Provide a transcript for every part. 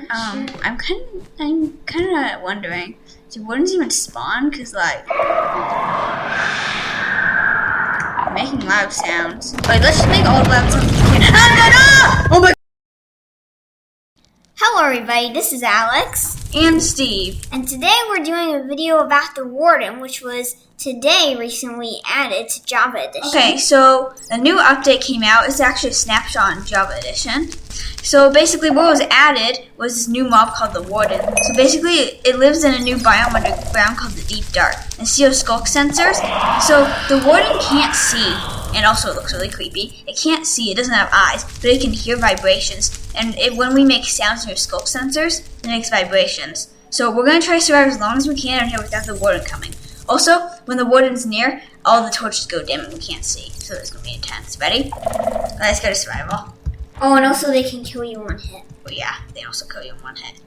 I'm kind of wondering, do wardens even spawn? Cause like making loud sounds. Wait, let's just make all the loud sounds we can. Oh my! Hello everybody, this is Alex. And Steve. And today we're doing a video about the Warden, which was today recently added to Java Edition. Okay, so a new update came out. It's actually a snapshot in Java Edition. So basically what was added was this new mob called the Warden. So basically it lives in a new biome underground called the Deep Dark. And see those skulk sensors? So the Warden can't see, and also it looks really creepy. It can't see, it doesn't have eyes, but it can hear vibrations. And when we make sounds near skulk sensors, it makes vibrations. So we're going to try to survive as long as we can in here without the Warden coming. Also, when the Warden's near, all the torches go dim and we can't see. So it's going to be intense. Ready? Let's go to survival. Oh, and also they can kill you in one hit. Oh yeah, they also kill you in one hit.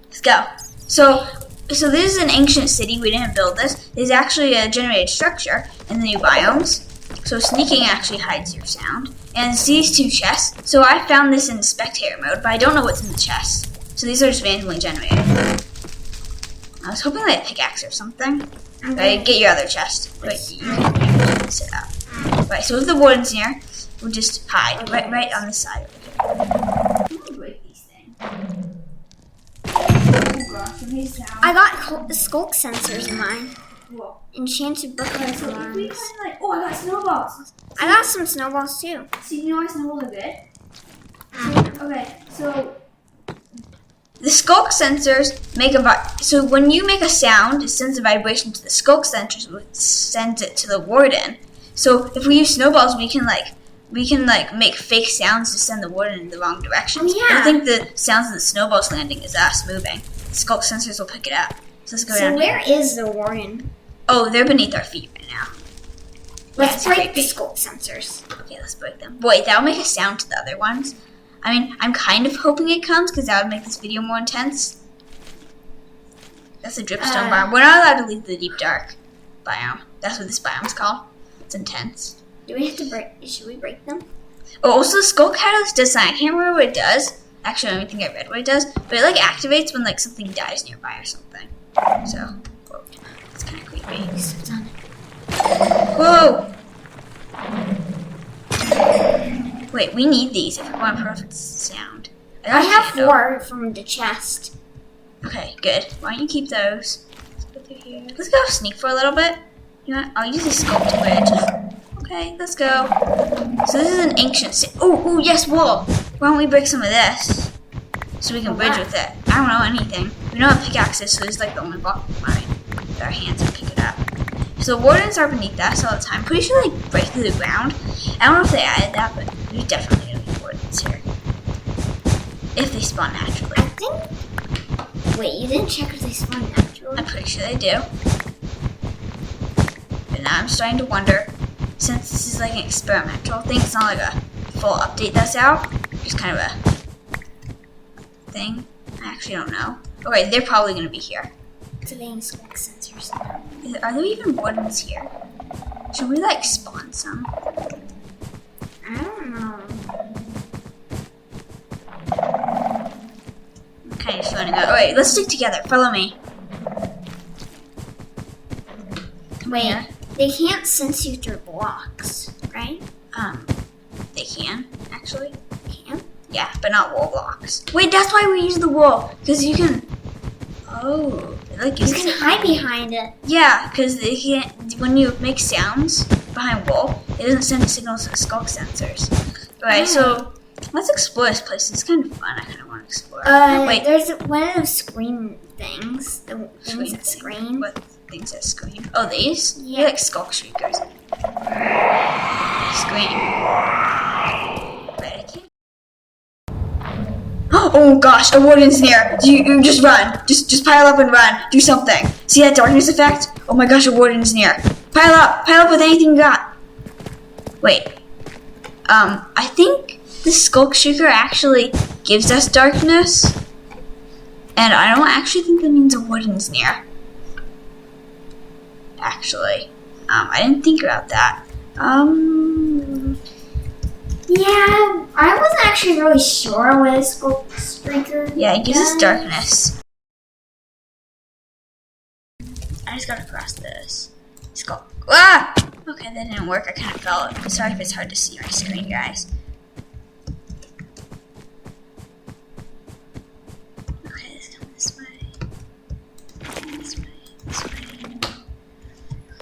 Let's go. So this is an ancient city. We didn't build this. There's actually a generated structure in the new biomes. So sneaking actually hides your sound. And it's these two chests. So I found this in spectator mode, but I don't know what's in the chest. So these are just randomly generated. I was hoping like a pickaxe or something. Right, get your other chest. Wait, you can sit up. Right, so if the Warden's near, we'll just hide right on the side over here. I'm gonna break these things. Oh gosh, I got skulk sensors in mine. Cool. Enchanted booklet alarms. Oh, I got snowballs. I got some snowballs too. So you know why snowballs are good? Okay, so the skulk sensors make so when you make a sound, it sends a vibration to the skulk sensors, which sends it to the Warden. So if we use snowballs, we can make fake sounds to send the Warden in the wrong direction. Oh, yeah. I think the sounds of the snowballs landing is us moving. The skulk sensors will pick it up. So let's go down. So where is the Warden? Oh, they're beneath our feet right now. Let's break the skulk sensors. Okay, let's break them. Wait, that'll make a sound to the other ones. I mean, I'm kind of hoping it comes because that would make this video more intense. That's a dripstone biome. We're not allowed to leave the Deep Dark biome. That's what this biome's called. It's intense. Do we have to break? Should we break them? Oh, also the Skull Catalyst does something. I can't remember what it does. Actually, I don't think I read what it does. But it activates when something dies nearby or something. So, whoa, it's kind of creepy. Whoa! Wait, we need these if we want perfect sound. I have 4 from the chest. Okay, good. Why don't you keep those? Let's go through here. Let's go sneak for a little bit. You know what? I'll use this sculpt bridge. Okay, let's go. So this is an ancient city. Oh, yes, wool. Why don't we break some of this? So we can bridge with it. I don't know anything. We don't have pickaxes, so this is the only block we find. With our hands and pick it up. So the Wardens are beneath us all the time. Pretty sure they break through the ground. I don't know if they added that, but there's definitely going to be Wardens here. If they spawn naturally. I think... Wait, you didn't check if they spawn naturally? I'm pretty sure they do. But now I'm starting to wonder, since this is an experimental thing, it's not a full update that's out. Just kind of a thing. I actually don't know. Okay, they're probably going to be here. Activating skulk sensors. Are there even Wardens here? Should we spawn some? I don't know. Okay, just letting go. Wait, let's stick together. Follow me. Wait, they can't sense you through blocks, right? They can, actually. Can? Yeah, but not wool blocks. Wait, that's why we use the wool. Because you can... Oh. You can hide behind it. Yeah, because they can't... When you make sounds behind wool, it doesn't send signals to the skulk sensors. Alright, so... Let's explore this place. It's kind of fun. I kind of want to explore. Wait. There's one of those screen things. The things that scream. What things that scream? Oh, these? Yeah. They're skulk shriekers. Scream. Wait, I can't. Oh gosh, a Warden's near. You just run. Just pile up and run. Do something. See that darkness effect? Oh my gosh, a Warden's near. Pile up with anything you got. Wait. I think the Skulk Shrieker actually gives us darkness. And I don't actually think that means a Warden's near. Actually. I didn't think about that. Yeah, I wasn't actually really sure what a scope streaker. Yeah, it gives us does. darkness. I just gotta cross this. Skull. Ah! Okay, that didn't work. I kind of fell. Sorry if it's hard to see my screen, guys. Okay, let's come this way. This way. This way.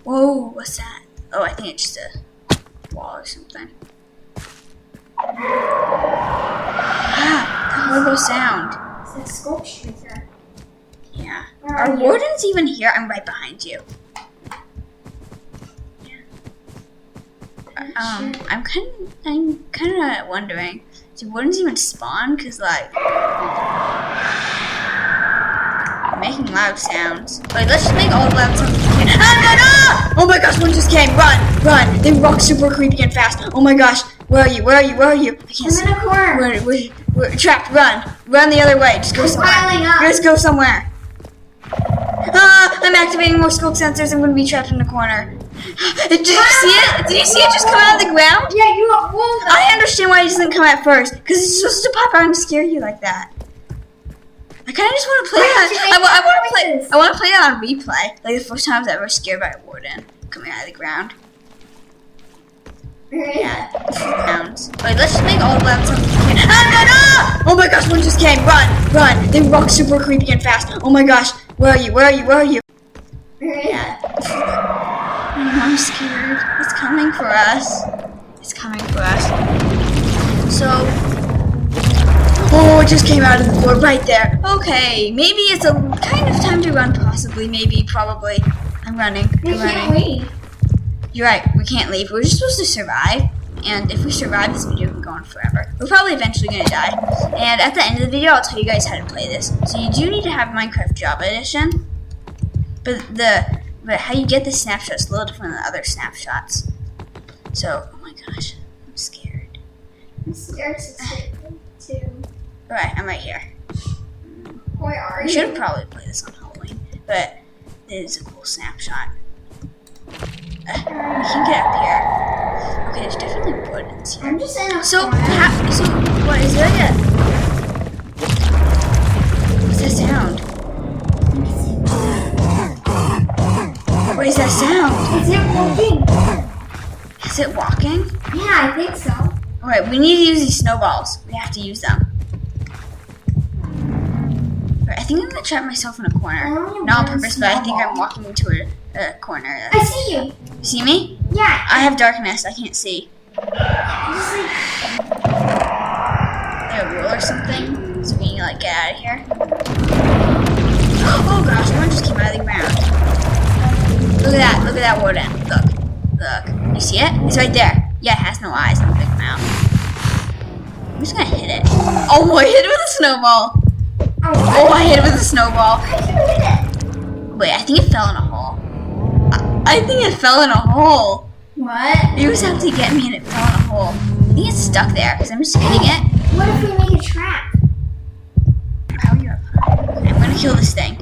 Whoa, what's that? Oh, I think it's just a wall or something. Ah, that horrible sound. It's a scope streaker. Yeah. Where Are are you? wardens even here? I'm right behind you. I'm kind of wondering, do wardens even spawn? Cause like, making loud sounds. Wait, let's just make all the loud sounds we can. Ah! Oh my gosh, one just came! Run! They walk super creepy and fast. Oh my gosh, where are you? Where are you? Where are you? I can't see. I'm in a corner. We're trapped. Run the other way. Just go somewhere. piling up. Just go somewhere. Ah, I'm activating more scope sensors. I'm gonna be trapped in the corner. Did you see it? Did you see it just come out of the ground? Yeah, you are wolf. I understand why it doesn't come at first, because it's supposed to pop out and scare you like that. I kind of just want to play that. I want to play that on replay, like the first time I was ever scared by a warden coming out of the ground. Yeah, sounds. Wait, let's just make all the loud sounds we can. Ah! Oh my gosh, one just came! Run! They walk super creepy and fast. Oh my gosh, where are you? Where are you? Where are you? Yeah. I'm scared. It's coming for us. It's coming for us. So, oh, it just came out of the floor right there. Okay, maybe it's a kind of time to run. Possibly, maybe, probably. I'm running. We I'm can't running. leave. You're right. We can't leave. We're just supposed to survive. And if we survive, this video can go on forever. We're probably eventually gonna die. And at the end of the video, I'll tell you guys how to play this. So you do need to have Minecraft Java Edition. But how you get the snapshot is a little different than other snapshots. So, oh my gosh, I'm scared. I'm scared too. Alright, I'm right here. Where are I you? should have probably played this on Halloween, but it is a cool snapshot. We can get up here. Okay, there's definitely wardens here. I'm just in a So, corner. what is there yet? What's that sound? What is that sound? Is it walking? Is it walking? Yeah, I think so. Alright, we need to use these snowballs. We have to use them. Alright, I think I'm gonna trap myself in a corner. Oh, Not on one purpose, but I think snowball. I'm walking into a corner. I see you. See me? Yeah. I have darkness. I can't see. Just like, Like a rule or something, so we can like get out of here. Oh gosh, one just came out of the ground. Look at that warden. Look. You see it? It's right there. Yeah, it has no eyes and a big mouth. I'm just gonna hit it. Oh, I hit it with a snowball. Oh, I hit it with a snowball. how did you hit it? Wait, I think it fell in a hole. I think it fell in a hole. What? You just have to get me and it fell in a hole. I think it's stuck there because I'm just hitting it. What if we make a trap? How are you up high? Okay, I'm gonna kill this thing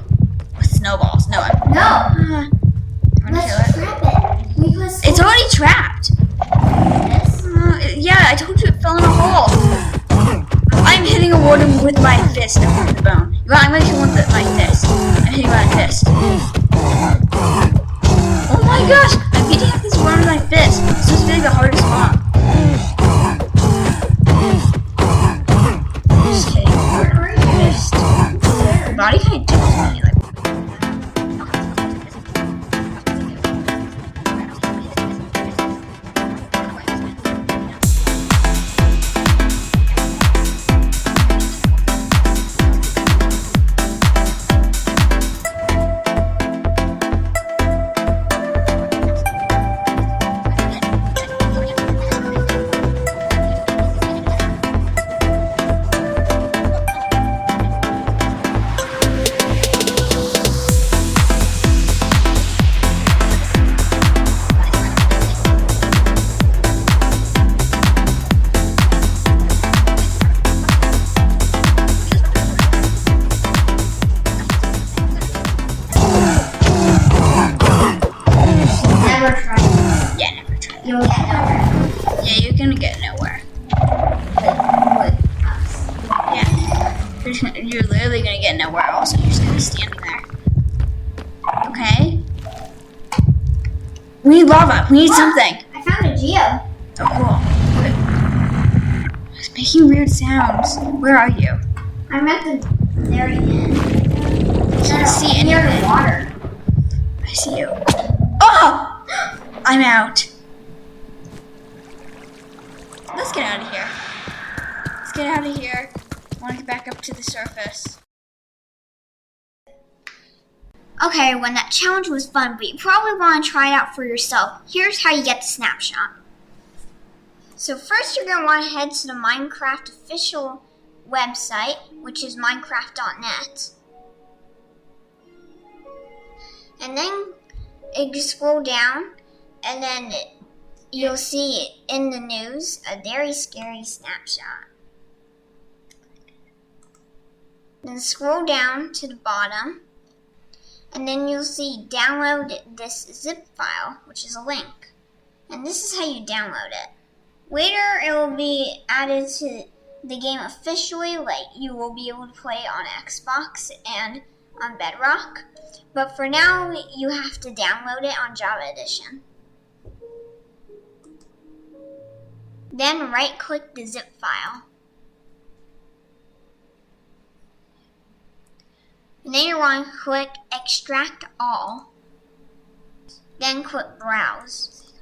with snowballs. No, I'm No. gonna kill Let's it. trap it. Because It's already trapped. this. Yeah, I told you it fell in a hole. I'm hitting a warden with my fist over the bone. Well, I'm gonna kill one with my fist. I'm hitting my fist. Oh my gosh! I'm beating up this warden with my fist. This is really the hardest one. Just kidding. Where are you? Fist. Your body kind of tickles me like. gonna get nowhere else. You're just gonna be standing there. Okay. We need lava. We need something. I found a geo. Oh, cool. It's making weird sounds. Where are you? I'm at the very end. I can't see any of it. Water. I see you. Oh! I'm out. Let's get out of here. Let's get out of here. I want to get back up to the surface. Okay, when that challenge was fun, but you probably want to try it out for yourself. Here's how you get the snapshot. So first you're going to want to head to the Minecraft official website, which is minecraft.net. And then you scroll down, and then you'll see in the news a very scary snapshot. Then scroll down to the bottom, and then you'll see download this zip file, which is a link. And this is how you download it. Later it will be added to the game officially, like you will be able to play on Xbox and on Bedrock. But for now, you have to download it on Java Edition. Then right-click the zip file. And then you want to click Extract All. Then click Browse.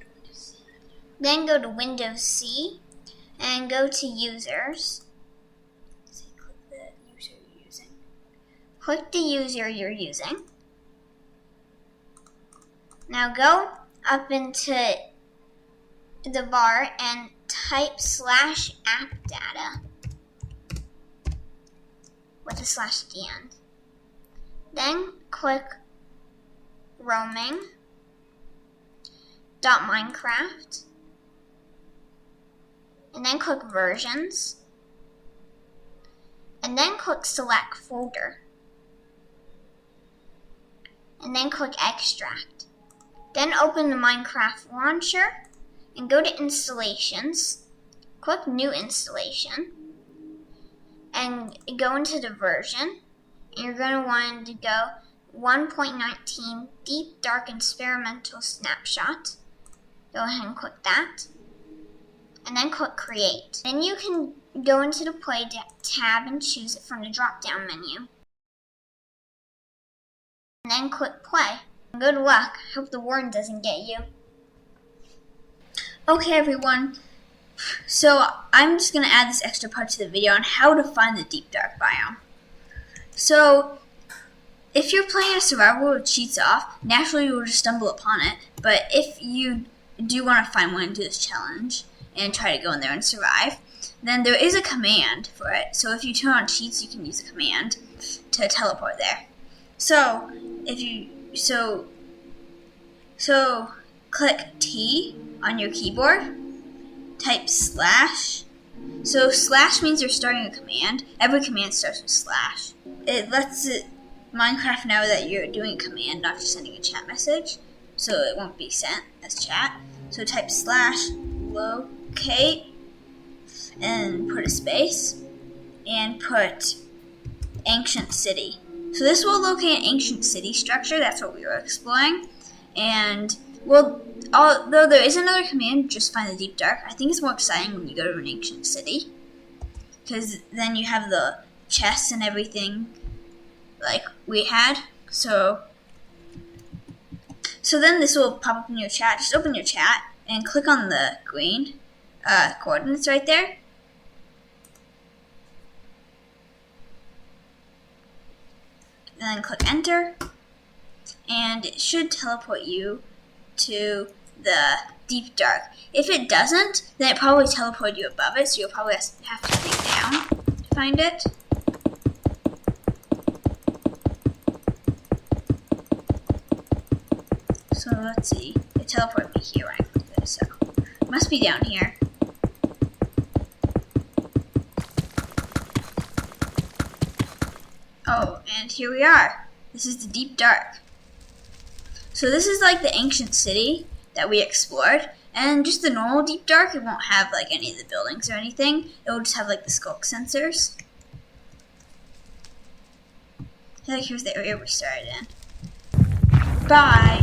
Then go to Windows C and go to Users. Click the user you're using. Now go up into the bar and type /appdata with a slash at the end. Then click roaming.minecraft, and then click versions, and then click select folder, and then click extract. Then open the Minecraft launcher and go to installations, click new installation, and go into the version. And you're going to want to go 1.19 Deep Dark Experimental Snapshot. Go ahead and click that. And then click Create. Then you can go into the Play tab and choose it from the drop-down menu. And then click Play. Good luck. Hope the warden doesn't get you. Okay, everyone. So I'm just going to add this extra part to the video on how to find the Deep Dark biome. So, if you're playing a survival with cheats off, naturally you will just stumble upon it. But if you do want to find one and do this challenge and try to go in there and survive, then there is a command for it. So if you turn on cheats, you can use a command to teleport there. So click T on your keyboard, type /. So / means you're starting a command. Every command starts with /. It lets Minecraft know that you're doing a command, not just sending a chat message, so it won't be sent as chat. So type /locate and put a space and put ancient city. So this will locate an ancient city structure. That's what we were exploring. And well, although there is another command, just find the Deep Dark, I think it's more exciting when you go to an ancient city, because then you have the chests and everything like we had. So then this will pop up in your chat. Just open your chat and click on the green coordinates right there. And then click enter, and it should teleport you to the Deep Dark. If it doesn't, then it probably teleported you above it, so you'll probably have to dig down to find it. So let's see. It teleported me here when I clicked it, so it must be down here. Oh, and here we are. This is the Deep Dark. So this is like the ancient city that we explored, and just the normal Deep Dark, it won't have like any of the buildings or anything. It will just have like the skulk sensors. I think here's the area we started in. Bye.